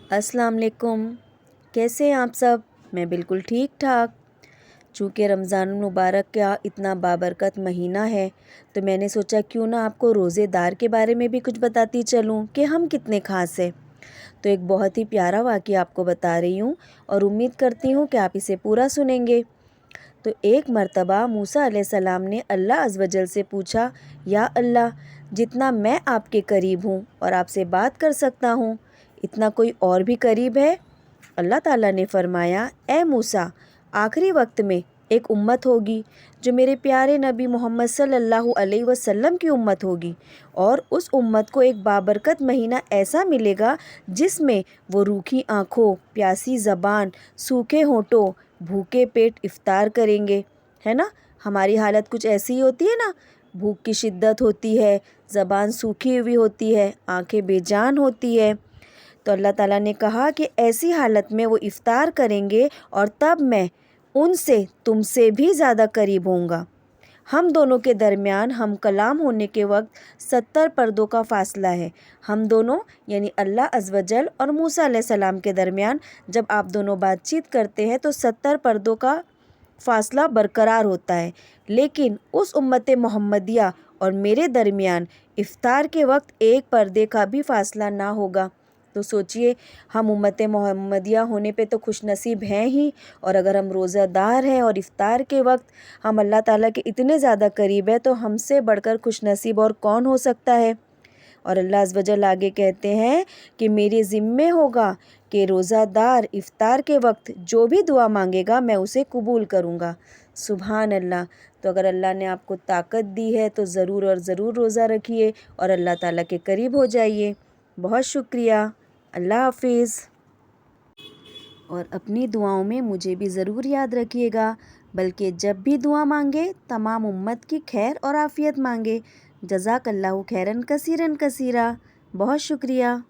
अस्सलाम वालेकुम। कैसे हैं आप सब? मैं बिल्कुल ठीक ठाक। चूँकि रमज़ान मुबारक का इतना बाबरकत महीना है, तो मैंने सोचा क्यों ना आपको रोज़ेदार के बारे में भी कुछ बताती चलूँ कि हम कितने ख़ास हैं। तो एक बहुत ही प्यारा वाक़या आपको बता रही हूँ और उम्मीद करती हूँ कि आप इसे पूरा सुनेंगे। तो एक मर्तबा मूसा अलैहिस्सलाम ने अल्लाह अज़्ज़ व जल से पूछा, या अल्लाह, जितना मैं आपके करीब हूँ और आपसे बात कर सकता हूँ, इतना कोई और भी करीब है? अल्लाह ताला ने फरमाया, ए मूसा, आखिरी वक्त में एक उम्मत होगी जो मेरे प्यारे नबी मोहम्मद सल्लल्लाहु अलैहि वसल्लम की उम्मत होगी, और उस उम्मत को एक बाबरकत महीना ऐसा मिलेगा जिसमें वो रूखी आँखों, प्यासी ज़बान, सूखे होठों, भूखे पेट इफ्तार करेंगे। है ना, हमारी हालत कुछ ऐसी ही होती है ना, भूख की शिद्दत होती है, ज़बान सूखी हुई होती है, आँखें बेजान होती है। तो अल्लाह ताला ने कहा कि ऐसी हालत में वो इफ़्तार करेंगे और तब मैं उनसे तुमसे भी ज़्यादा करीब होऊंगा। हम दोनों के दरमियान हम कलाम होने के वक्त 70 पर्दों का फ़ासला है। हम दोनों यानी अल्लाह अज़्ज़ व जल और मूसा अलैहिस्सलाम के दरमियान जब आप दोनों बातचीत करते हैं तो 70 पर्दों का फ़ासला बरकरार होता है। लेकिन उस उम्मत मोहम्मदिया और मेरे दरमियान इफ़्तार के वक्त एक पर्दे का भी फ़ासला ना होगा। तो सोचिए, हम उम्मत मोहम्मदिया होने पे तो खुशनसीब हैं ही, और अगर हम रोज़ादार हैं और इफ़्तार के वक्त हम अल्लाह ताला के इतने ज़्यादा करीब है, तो हमसे बढ़कर खुशनसीब और कौन हो सकता है। और अल्लाह अज़्ज़ व जल आगे कहते हैं कि मेरे ज़िम्मे होगा कि रोज़ादार इफ़्तार के वक्त जो भी दुआ मांगेगा मैं उसे कबूल करूँगा। सुभान अल्लाह। तो अगर अल्लाह ने आपको ताकत दी है तो ज़रूर और ज़रूर रोज़ा रखिए और अल्लाह ताला के करीब हो जाइए। बहुत शुक्रिया। अल्लाह हाफ़िज़। और अपनी दुआओं में मुझे भी ज़रूर याद रखिएगा, बल्कि जब भी दुआ मांगे तमाम उम्मत की खैर और आफ़ियत मांगे। जज़ाकल्लाहु खैरन कसीरन कसीरा। बहुत शुक्रिया।